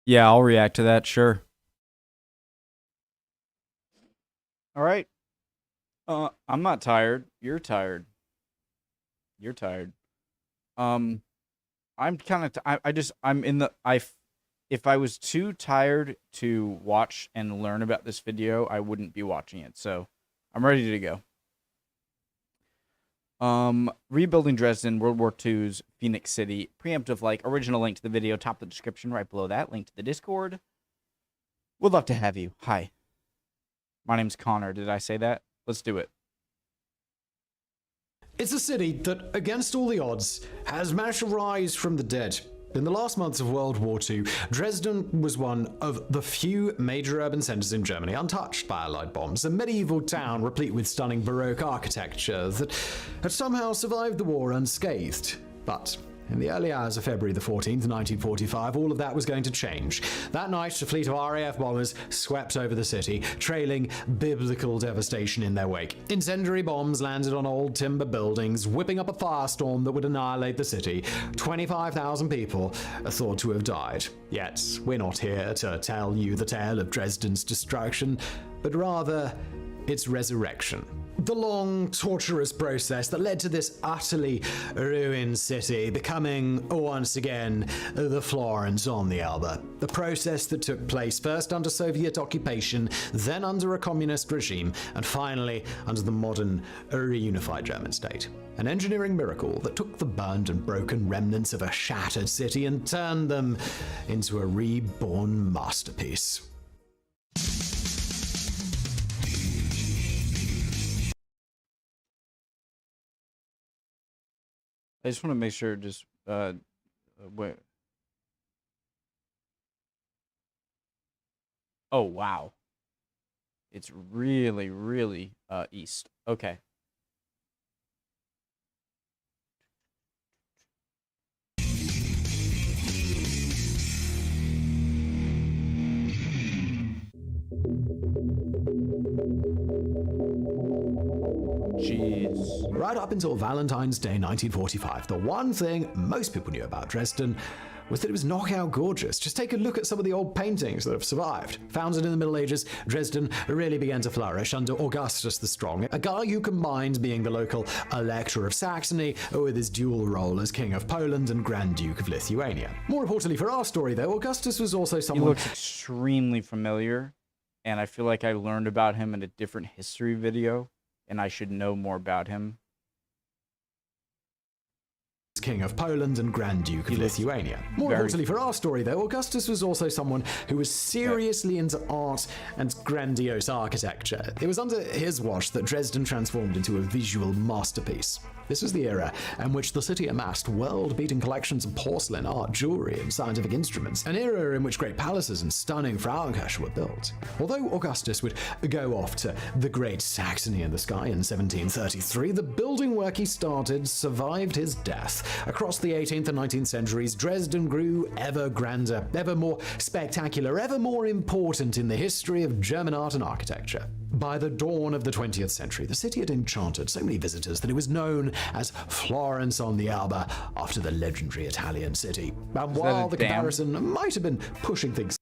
Yeah, I'll react to that, sure. All right. I'm not tired. You're tired. You're tired. Um, I'm kind of. I just. I'm in the. If I was too tired to watch and learn about this video, I wouldn't be watching it. So, I'm ready to go. Rebuilding Dresden, World War II's Phoenix City. Preemptive like. Original link to the video, top of the description, right below that. Link to the Discord. Would love to have you. Hi. My name's Connor. Did I say that? Let's do it. It's a city that, against all the odds, has managed to rise from the dead. In the last months of World War II, Dresden was one of the few major urban centers in Germany untouched by Allied bombs, a medieval town replete with stunning Baroque architecture that had somehow survived the war unscathed. But in the early hours of February the 14th, 1945, all of that was going to change. That night, a fleet of RAF bombers swept over the city, trailing biblical devastation in their wake. Incendiary bombs landed on old timber buildings, whipping up a firestorm that would annihilate the city. 25,000 people are thought to have died. Yet, we're not here to tell you the tale of Dresden's destruction, but rather its resurrection. The long, torturous process that led to this utterly ruined city becoming, once again, the Florence on the Elbe. The process that took place first under Soviet occupation, then under a communist regime, and finally under the modern, reunified German state. An engineering miracle that took the burned and broken remnants of a shattered city and turned them into a reborn masterpiece. I just want to make sure. Wait. Oh wow, it's really, really east. Okay. Jeez. Right up until Valentine's Day 1945, the one thing most people knew about Dresden was that it was knockout gorgeous. Just take a look at some of the old paintings that have survived. Founded in the Middle Ages, Dresden really began to flourish under Augustus the Strong, a guy who combined being the local Elector of Saxony with his dual role as King of Poland and Grand Duke of Lithuania. More importantly for our story, though, Augustus was also someone... He looks extremely familiar, and I feel like I learned about him in a different history video, and I should know more about him. King of Poland and Grand Duke of Lithuania. More importantly for our story, though, Augustus was also someone who was seriously into art and grandiose architecture. It was under his watch that Dresden transformed into a visual masterpiece. This was the era in which the city amassed world-beating collections of porcelain, art, jewelry, and scientific instruments, an era in which great palaces and stunning Frauenkirche were built. Although Augustus would go off to the Great Saxony in the sky in 1733, the building work he started survived his death. Across the 18th and 19th centuries, Dresden grew ever grander, ever more spectacular, ever more important in the history of German art and architecture. By the dawn of the 20th century, the city had enchanted so many visitors that it was known as Florence on the Elbe, after the legendary Italian city. And while the comparison might have been pushing things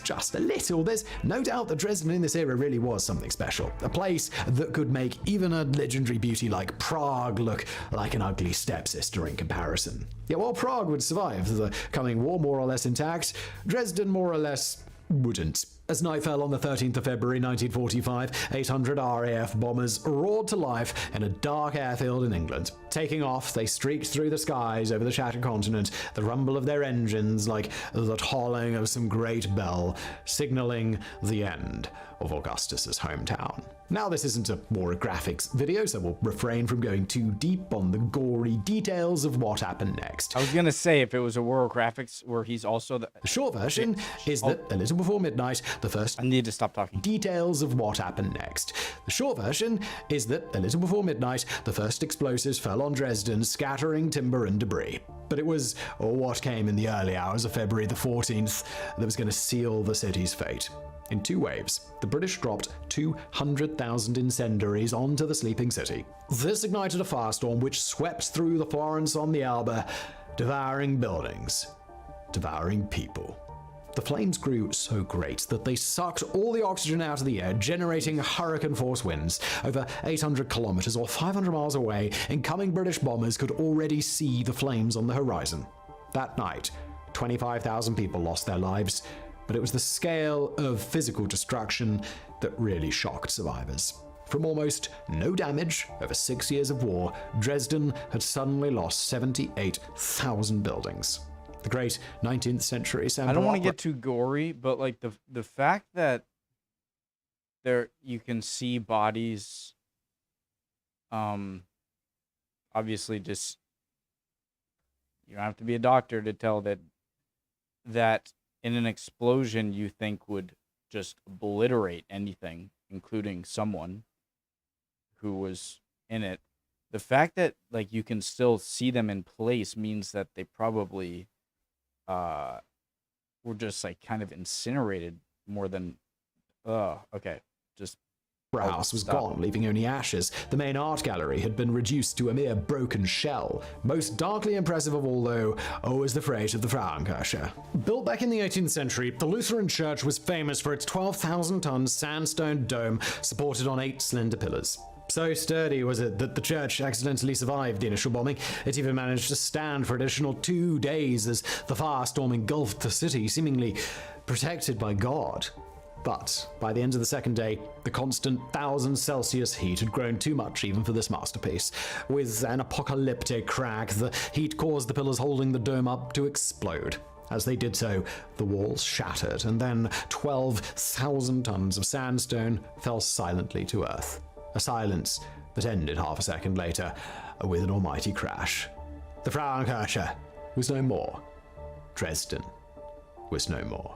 just a little, there's no doubt that Dresden in this era really was something special. A place that could make even a legendary beauty like Prague look like an ugly stepsister in comparison. Yet while Prague would survive the coming war more or less intact, Dresden more or less wouldn't. As night fell on the 13th of February 1945, 800 RAF bombers roared to life in a dark airfield in England. Taking off, they streaked through the skies over the shattered continent, the rumble of their engines like the tolling of some great bell, signaling the end of Augustus's hometown. Now, this isn't a war graphics video, so we'll refrain from going too deep on the gory details of what happened next. I was gonna say, if it was a war graphics where he's also the short version is that a little before midnight, the first... I need to stop talking. Details of what happened next. The short version is that a little before midnight, the first explosives fell on Dresden, scattering timber and debris. But it was what came in the early hours of February the 14th that was going to seal the city's fate. In two waves, the British dropped 200,000 incendiaries onto the sleeping city. This ignited a firestorm which swept through the Florence on the Elbe, devouring buildings, devouring people. The flames grew so great that they sucked all the oxygen out of the air, generating hurricane-force winds. Over 800 kilometers or 500 miles away, incoming British bombers could already see the flames on the horizon. That night, 25,000 people lost their lives, but it was the scale of physical destruction that really shocked survivors. From almost no damage over 6 years of war, Dresden had suddenly lost 78,000 buildings. The great 19th century I don't want to get too gory, but like the fact that you can see bodies, obviously just, you don't have to be a doctor to tell that in an explosion you think would just obliterate anything, including someone who was in it. The fact that like you can still see them in place means that they probably were just like kind of incinerated more than okay, just house was gone, leaving only ashes. The main art gallery had been reduced to a mere broken shell. Most darkly impressive of all, though, was the freight of the Frauenkirche. Built back in the 18th century, the Lutheran church was famous for its 12,000-ton sandstone dome supported on 8 slender pillars. So sturdy was it that the church accidentally survived the initial bombing. It even managed to stand for an additional 2 days as the firestorm engulfed the city, seemingly protected by God. But by the end of the second day, the constant 1,000 Celsius heat had grown too much even for this masterpiece. With an apocalyptic crack, the heat caused the pillars holding the dome up to explode. As they did so, the walls shattered, and then 12,000 tons of sandstone fell silently to earth. A silence that ended half a second later with an almighty crash. The Frauenkirche was no more. Dresden was no more.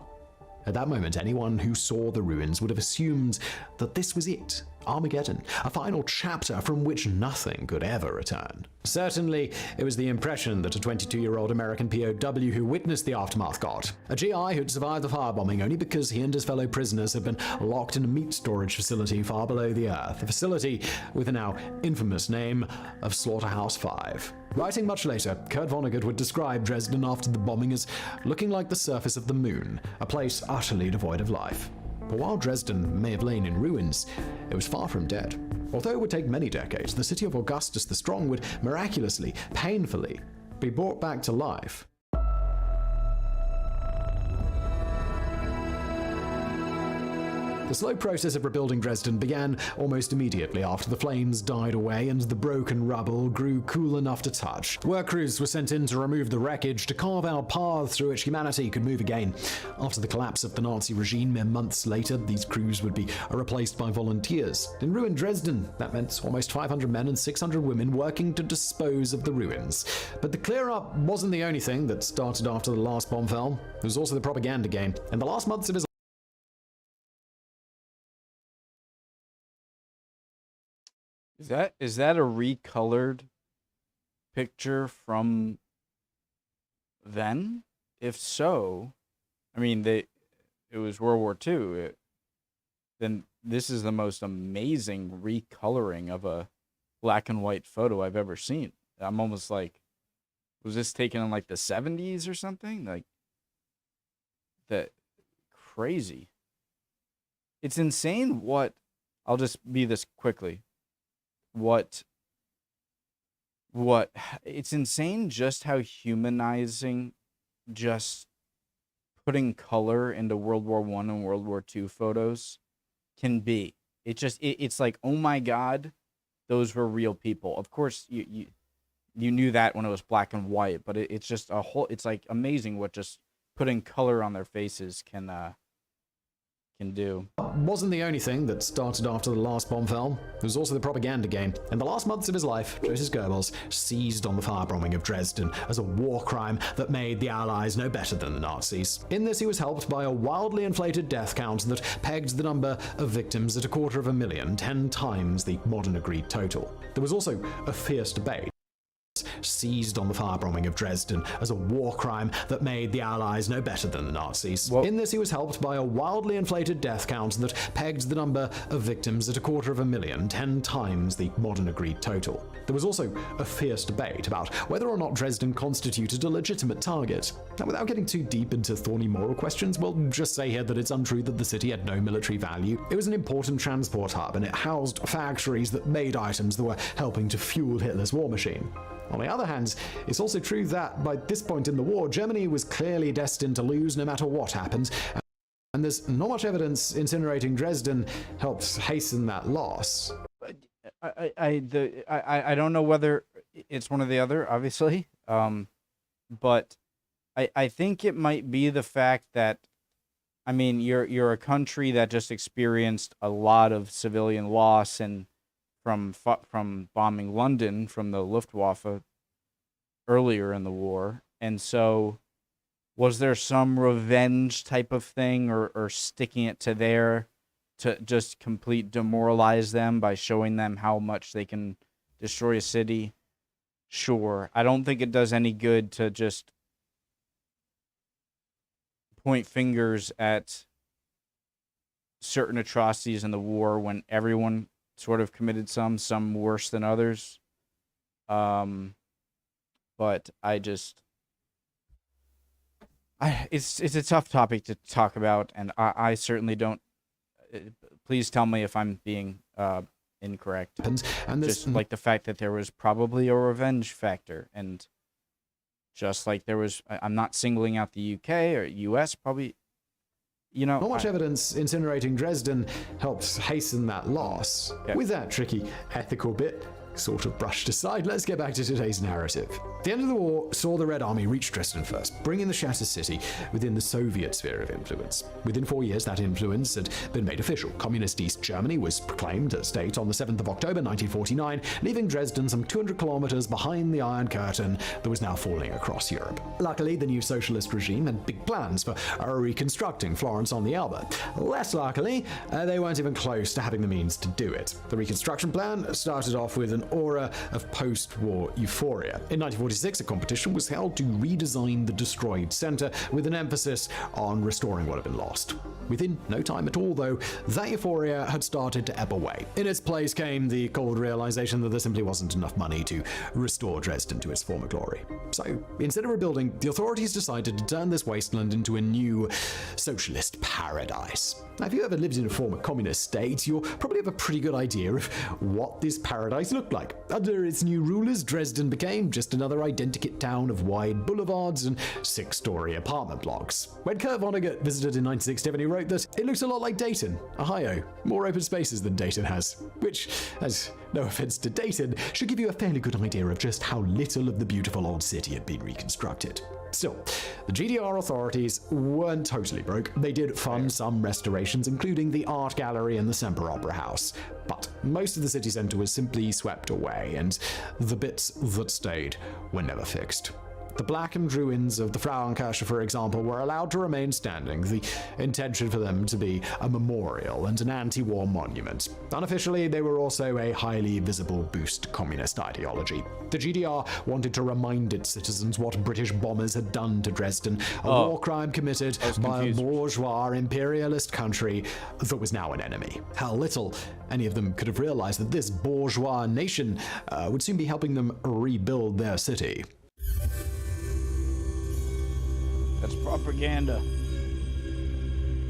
At that moment, anyone who saw the ruins would have assumed that this was it, Armageddon, a final chapter from which nothing could ever return. Certainly, it was the impression that a 22-year-old American POW who witnessed the aftermath got. A GI who'd survived the firebombing only because he and his fellow prisoners had been locked in a meat storage facility far below the earth, a facility with the now infamous name of Slaughterhouse 5. Writing much later, Kurt Vonnegut would describe Dresden after the bombing as looking like the surface of the moon, a place utterly devoid of life. But while Dresden may have lain in ruins, it was far from dead. Although it would take many decades, the city of Augustus the Strong would miraculously, painfully, be brought back to life. The slow process of rebuilding Dresden began almost immediately after the flames died away and the broken rubble grew cool enough to touch. Work crews were sent in to remove the wreckage, to carve out paths through which humanity could move again. After the collapse of the Nazi regime mere months later, these crews would be replaced by volunteers. In ruined Dresden, that meant almost 500 men and 600 women working to dispose of the ruins. But the clear-up wasn't the only thing that started after the last bomb fell. There was also the propaganda game. In the last months of his Is that a recolored picture from then? If so, I mean, it was World War II. Then this is the most amazing recoloring of a black and white photo I've ever seen. I'm almost like, was this taken in like the 70s or something? Like, that crazy. It's insane what, I'll just be this quickly. What it's insane just how humanizing just putting color into World War I and World War II photos can be. It's like, oh my God, those were real people. Of course you knew that when it was black and white, but it's just it's like amazing what just putting color on their faces can do. Wasn't the only thing that started after the last bomb fell. There was also the propaganda game. In the last months of his life, Joseph Goebbels seized on the firebombing of Dresden as a war crime that made the Allies no better than the Nazis. In this, he was helped by a wildly inflated death count that pegged the number of victims at 250,000, 10 times the modern agreed total. There was also a fierce debate. seized on the firebombing of Dresden as a war crime that made the Allies no better than the Nazis. Well, in this, he was helped by a wildly inflated death count that pegged the number of victims at 250,000, 10 times the modern agreed total. There was also a fierce debate about whether or not Dresden constituted a legitimate target. Now, without getting too deep into thorny moral questions, we'll just say here that it's untrue that the city had no military value. It was an important transport hub, and it housed factories that made items that were helping to fuel Hitler's war machine. On the other hand, it's also true that by this point in the war, Germany was clearly destined to lose no matter what happened, and there's not much evidence incinerating Dresden helped hasten that loss. I don't know whether it's one or the other, obviously, but I think it might be the fact that, I mean, you're a country that just experienced a lot of civilian loss and from bombing London from the Luftwaffe earlier in the war, and so was there some revenge type of thing or sticking it to there to just complete demoralize them by showing them how much they can destroy a city? Sure. I don't think it does any good to just point fingers at certain atrocities in the war when everyone sort of committed some worse than others. But it's a tough topic to talk about, and I certainly don't. Please tell me if I'm being incorrect. And just like the fact that there was probably a revenge factor, and just like there was, I'm not singling out the UK or US, probably, you know. Not much evidence incinerating Dresden helped hasten that loss. Yeah. With that tricky ethical bit sort of brushed aside, let's get back to today's narrative. The end of the war saw the Red Army reach Dresden first, bringing the shattered city within the Soviet sphere of influence. Within 4 years, that influence had been made official. Communist East Germany was proclaimed a state on the 7th of October 1949, leaving Dresden some 200 kilometers behind the Iron Curtain that was now falling across Europe. Luckily, the new socialist regime had big plans for reconstructing Florence on the Elbe. Less luckily, they weren't even close to having the means to do it. The reconstruction plan started off with an aura of post-war euphoria. In 1946, a competition was held to redesign the destroyed center with an emphasis on restoring what had been lost. Within no time at all, though, that euphoria had started to ebb away. In its place came the cold realization that there simply wasn't enough money to restore Dresden to its former glory. So, instead of rebuilding, the authorities decided to turn this wasteland into a new socialist paradise. Now, if you ever lived in a former communist state, you'll probably have a pretty good idea of what this paradise looked like. Under its new rulers, Dresden became just another identikit town of wide boulevards and 6-story apartment blocks. When Kurt Vonnegut visited in 1967, he wrote that it looks a lot like Dayton, Ohio. More open spaces than Dayton has, which, as no offense to Dayton, should give you a fairly good idea of just how little of the beautiful old city had been reconstructed. Still, the GDR authorities weren't totally broke. They did fund some restorations, including the art gallery and the Semper Opera House. But most of the city center was simply swept away, and the bits that stayed were never fixed. The blackened ruins of the Frauenkirche, for example, were allowed to remain standing, the intention for them to be a memorial and an anti-war monument. Unofficially, they were also a highly visible boost to communist ideology. The GDR wanted to remind its citizens what British bombers had done to Dresden, a war crime committed by a bourgeois imperialist country that was now an enemy. How little any of them could have realized that this bourgeois nation would soon be helping them rebuild their city. That's propaganda.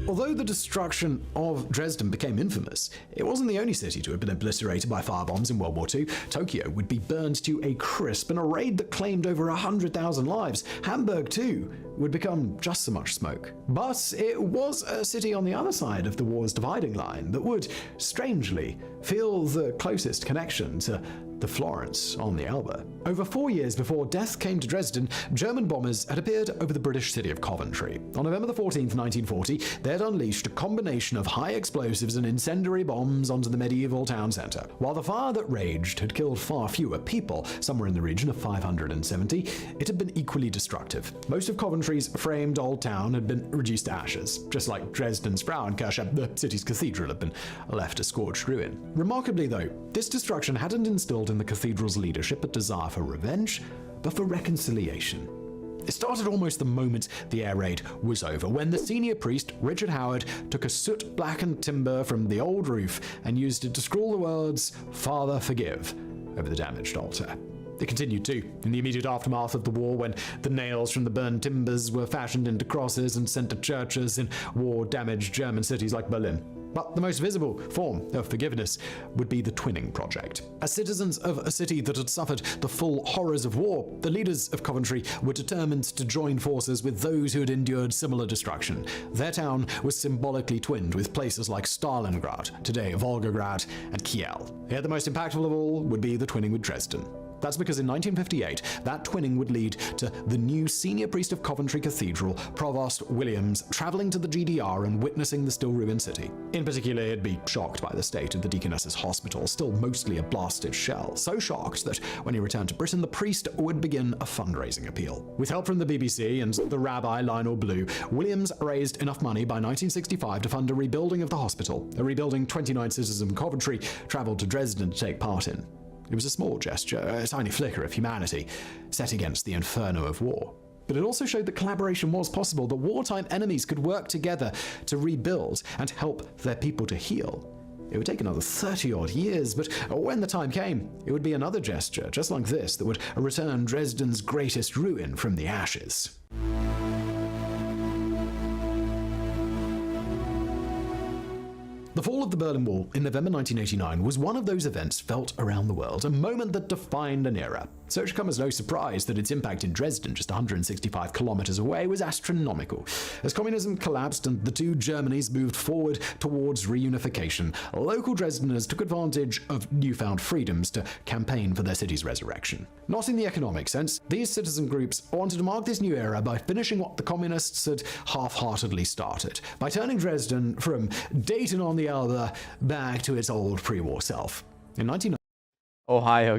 Although the destruction of Dresden became infamous, it wasn't the only city to have been obliterated by firebombs in World War II. Tokyo would be burned to a crisp in a raid that claimed over 100,000 lives. Hamburg, too, would become just so much smoke. But it was a city on the other side of the war's dividing line that would, strangely, feel the closest connection to the Florence on the Elbe. Over 4 years before death came to Dresden, German bombers had appeared over the British city of Coventry. On November 14, 1940, they had unleashed a combination of high explosives and incendiary bombs onto the medieval town centre. While the fire that raged had killed far fewer people, somewhere in the region of 570, it had been equally destructive. Most of Coventry's framed old town had been reduced to ashes, just like Dresden's Frauenkirche, the city's cathedral, had been left a scorched ruin. Remarkably, though, this destruction hadn't instilled instilled in the cathedral's leadership a desire for revenge, but for reconciliation. It started almost the moment the air raid was over, when the senior priest, Richard Howard, took a soot-blackened timber from the old roof and used it to scrawl the words, "Father, forgive," over the damaged altar. It continued too, in the immediate aftermath of the war, when the nails from the burned timbers were fashioned into crosses and sent to churches in war-damaged German cities like Berlin. But the most visible form of forgiveness would be the Twinning Project. As citizens of a city that had suffered the full horrors of war, the leaders of Coventry were determined to join forces with those who had endured similar destruction. Their town was symbolically twinned with places like Stalingrad, today Volgograd, and Kiel. Yet the most impactful of all would be the twinning with Dresden. That's because in 1958, that twinning would lead to the new senior priest of Coventry Cathedral, Provost Williams, traveling to the GDR and witnessing the still-ruined city. In particular, he'd be shocked by the state of the Deaconess's Hospital, still mostly a blasted shell. So shocked that when he returned to Britain, the priest would begin a fundraising appeal. With help from the BBC and the rabbi Lionel Blue, Williams raised enough money by 1965 to fund a rebuilding of the hospital, a rebuilding 29 citizens of Coventry traveled to Dresden to take part in. It was a small gesture, a tiny flicker of humanity, set against the inferno of war. But it also showed that collaboration was possible, that wartime enemies could work together to rebuild and help their people to heal. It would take another 30-odd years, but when the time came, it would be another gesture, just like this, that would return Dresden's greatest ruin from the ashes. The fall of the Berlin Wall in November 1989 was one of those events felt around the world, a moment that defined an era. So it should come as no surprise that its impact in Dresden, just 165 kilometers away, was astronomical. As communism collapsed and the two Germanys moved forward towards reunification, local Dresdeners took advantage of newfound freedoms to campaign for their city's resurrection. Not in the economic sense, these citizen groups wanted to mark this new era by finishing what the communists had half-heartedly started, by turning Dresden from Dayton on the Elbe back to its old pre-war self. In 1990, Ohio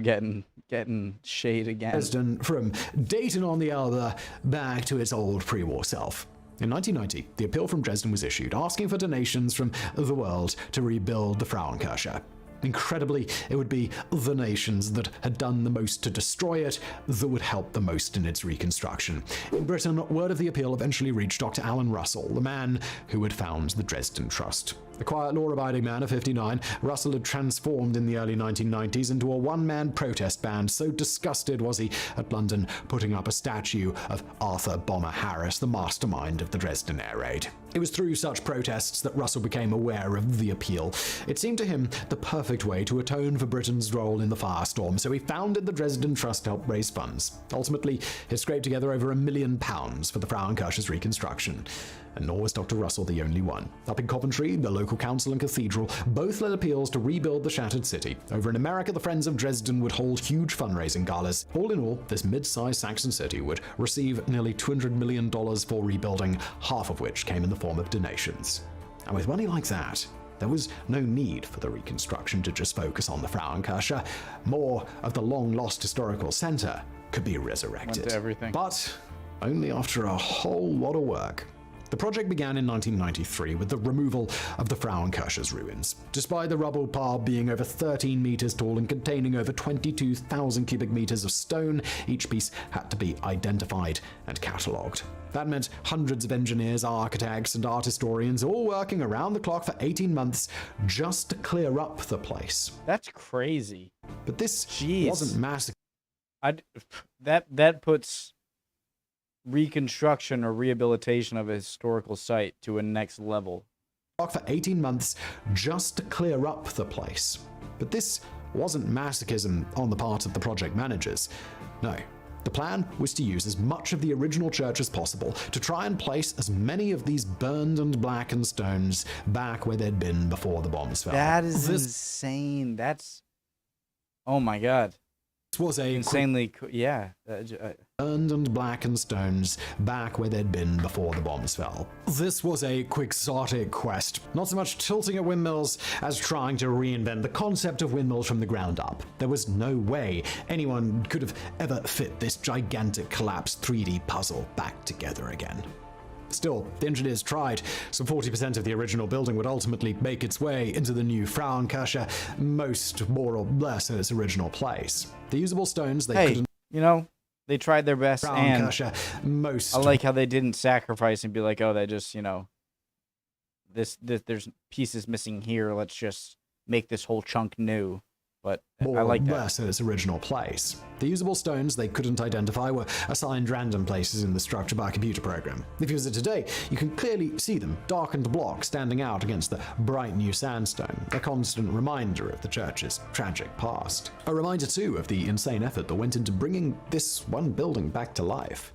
getting shade again. Dresden from Dayton on the Elbe back to its old pre-war self. In 1990, the appeal from Dresden was issued, asking for donations from the world to rebuild the Frauenkirche. Incredibly, it would be the nations that had done the most to destroy it that would help the most in its reconstruction. In Britain, word of the appeal eventually reached Dr. Alan Russell, the man who had found the Dresden Trust. A quiet, law-abiding man of 59, Russell had transformed in the early 1990s into a one-man protest band, so disgusted was he at London putting up a statue of Arthur Bomber Harris, the mastermind of the Dresden air raid. It was through such protests that Russell became aware of the appeal. It seemed to him the perfect way to atone for Britain's role in the firestorm, so he founded the Dresden Trust to help raise funds. Ultimately, he scraped together over £1 million for the Frauenkirche's reconstruction. And nor was Dr. Russell the only one. Up in Coventry, the local council and cathedral both led appeals to rebuild the shattered city. Over in America, the Friends of Dresden would hold huge fundraising galas. All in all, this mid-sized Saxon city would receive nearly $200 million for rebuilding, half of which came in the form of donations. And with money like that, there was no need for the reconstruction to just focus on the Frauenkirche. More of the long-lost historical center could be resurrected. Went to everything. But only after a whole lot of work. The project began in 1993 with the removal of the Frauenkirche's ruins. Despite the rubble pile being over 13 meters tall and containing over 22,000 cubic meters of stone, each piece had to be identified and catalogued. That meant hundreds of engineers, architects, and art historians all working around the clock for 18 months just to clear up the place. That's crazy. But this Jeez. wasn't massive. That puts reconstruction or rehabilitation of a historical site to a next level. For 18 months just to clear up the place. But this wasn't masochism on the part of the project managers. No. The plan was to use as much of the original church as possible to try and place as many of these burned and blackened stones back where they'd been before the bombs fell. That is insane. That's... Oh my god. This was a insanely... Yeah. burned and blackened stones back where they'd been before the bombs fell. This was a quixotic quest, not so much tilting at windmills as trying to reinvent the concept of windmills from the ground up. There was no way anyone could have ever fit this gigantic collapsed 3D puzzle back together again. Still, the engineers tried. Some 40% of the original building would ultimately make its way into the new Frauenkirche, most more or less in its original place. The usable stones they couldn't... you know, they tried their best, and I like how they didn't sacrifice and be like, oh, they just, you know, this there's pieces missing here, let's just make this whole chunk new. But I like that. Less in its original place. The usable stones they couldn't identify were assigned random places in the structure by a computer program. If you visit today, you can clearly see them, darkened blocks standing out against the bright new sandstone, a constant reminder of the church's tragic past. A reminder, too, of the insane effort that went into bringing this one building back to life.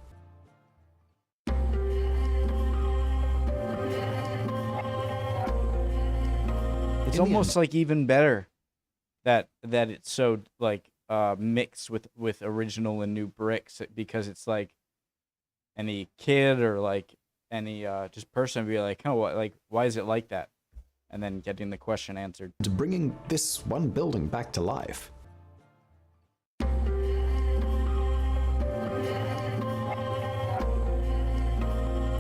It's almost like even better that it's so like mixed with original and new bricks, because it's like any kid or like any just person would be like, oh, what, like, why is it like that? And then getting the question answered. To bringing this one building back to life.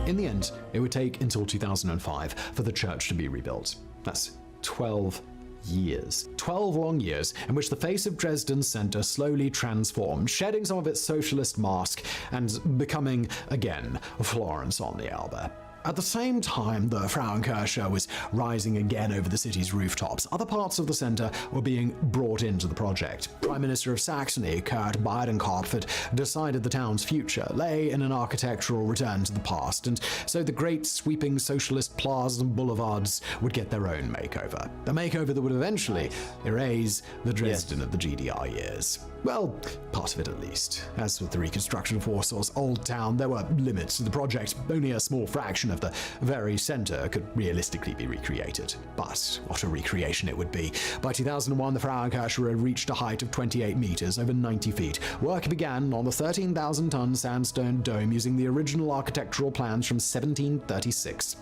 In the end, it would take until 2005 for the church to be rebuilt. That's 12 years. 12 long years in which the face of Dresden's center slowly transformed, shedding some of its socialist mask and becoming, again, Florence on the Elbe. At the same time the Frauenkirche was rising again over the city's rooftops, other parts of the center were being brought into the project. Prime Minister of Saxony, Kurt Beidenkopf, had decided the town's future lay in an architectural return to the past, and so the great sweeping socialist plazas and boulevards would get their own makeover. A makeover that would eventually erase the Dresden of the GDR years. Well, part of it at least. As with the Reconstruction of Warsaw's Old Town, there were limits to the project. Only a small fraction of the very center could realistically be recreated. But what a recreation it would be. By 2001, the Frauenkirche had reached a height of 28 meters, over 90 feet. Work began on the 13,000-ton sandstone dome using the original architectural plans from 1736.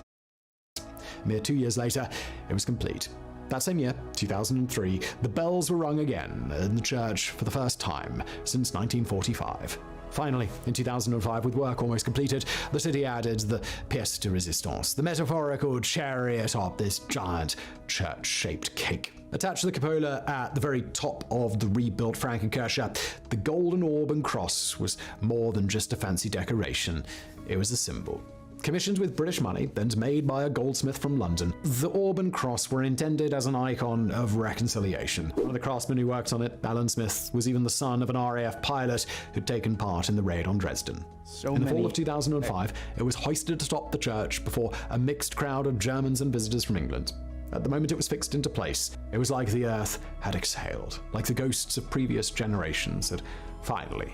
A mere 2 years later, it was complete. That same year, 2003, the bells were rung again in the church for the first time since 1945. Finally, in 2005, with work almost completed, the city added the pièce de résistance, the metaphorical cherry atop this giant church-shaped cake. Attached to the cupola at the very top of the rebuilt Frauenkirche, the golden orb and cross was more than just a fancy decoration. It was a symbol. Commissioned with British money and made by a goldsmith from London, the orb and cross were intended as an icon of reconciliation. One of the craftsmen who worked on it, Alan Smith, was even the son of an RAF pilot who'd taken part in the raid on Dresden. In the fall of 2005, it was hoisted atop the church before a mixed crowd of Germans and visitors from England. At the moment it was fixed into place, it was like the earth had exhaled, like the ghosts of previous generations had finally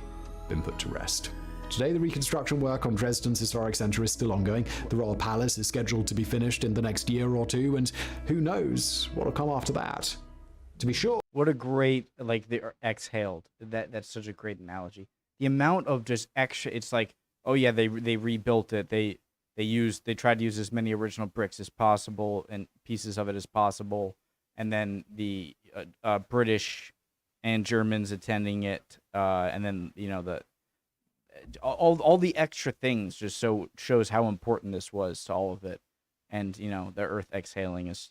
been put to rest. Today, the reconstruction work on Dresden's historic center is still ongoing. The Royal Palace is scheduled to be finished in the next year or two, and who knows what'll come after that. To be sure. What a great, like, the exhaled. That's such a great analogy. The amount of just extra, it's like, oh yeah, they rebuilt it. They tried to use as many original bricks as possible and pieces of it as possible, and then the British and Germans attending it, and then, you know, all the extra things just so shows how important this was to all of it. And, you know, the earth exhaling is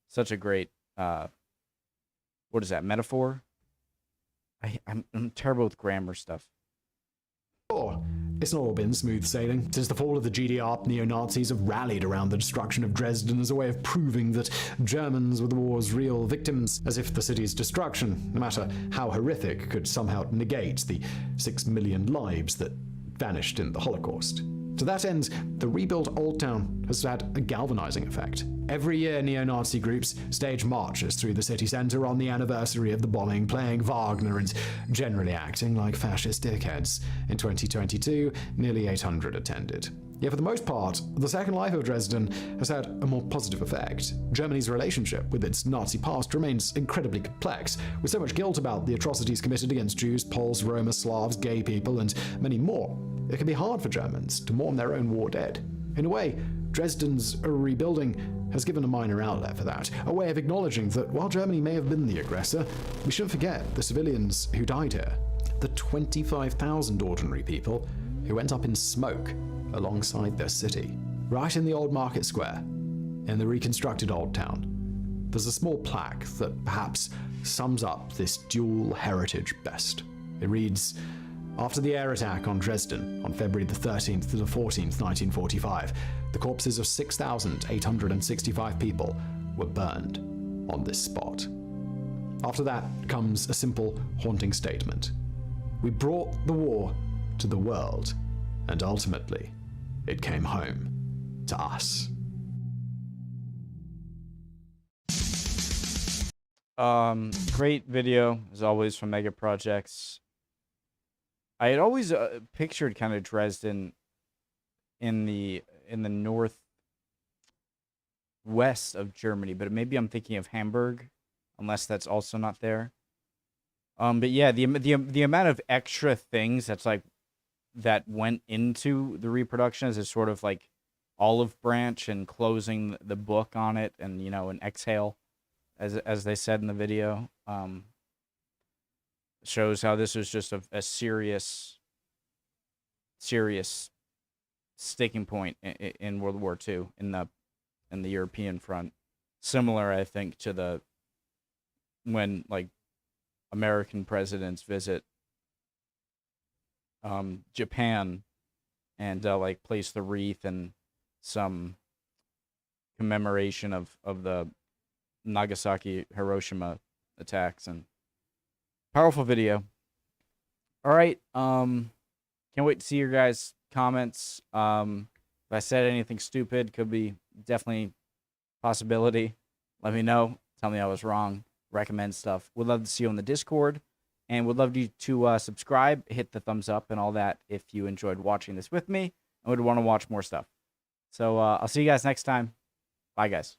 such a great what is that, metaphor? I'm terrible with grammar stuff. It's not all been smooth sailing. Since the fall of the GDR, neo-Nazis have rallied around the destruction of Dresden as a way of proving that Germans were the war's real victims, as if the city's destruction, no matter how horrific, could somehow negate the 6 million lives that vanished in the Holocaust. To that end, the rebuilt Old Town has had a galvanizing effect. Every year, neo-Nazi groups stage marches through the city center on the anniversary of the bombing, playing Wagner and generally acting like fascist dickheads. In 2022, nearly 800 attended. Yet for the most part, the second life of Dresden has had a more positive effect. Germany's relationship with its Nazi past remains incredibly complex, with so much guilt about the atrocities committed against Jews, Poles, Roma, Slavs, gay people, and many more. It can be hard for Germans to mourn their own war dead. In a way, Dresden's rebuilding has given a minor outlet for that, a way of acknowledging that while Germany may have been the aggressor, we shouldn't forget the civilians who died here. The 25,000 ordinary people who went up in smoke alongside their city. Right in the old market square, in the reconstructed Old Town, there's a small plaque that perhaps sums up this dual heritage best. It reads, "After the air attack on Dresden on February the 13th to the 14th, 1945, the corpses of 6,865 people were burned on this spot." After that comes a simple, haunting statement. "We brought the war to the world, and ultimately, it came home to us." Great video as always from Mega Projects. I had always pictured kind of Dresden in the northwest of Germany, but maybe I'm thinking of Hamburg, unless that's also not there. But yeah, the amount of extra things that went into the reproductions is sort of like olive branch and closing the book on it, and an exhale, as they said in the video. Shows how this was just a serious sticking point in World War II in the European front. Similar, I think, to when American presidents visit Japan and place the wreath and some commemoration of the Nagasaki Hiroshima attacks. And powerful video. All right, can't wait to see your guys' comments. If I said anything stupid, could be definitely possibility. Let me know. Tell me I was wrong. Recommend stuff. Would love to see you on the Discord, and would love you to subscribe, hit the thumbs up, and all that if you enjoyed watching this with me and would want to watch more stuff. So I'll see you guys next time. Bye, guys.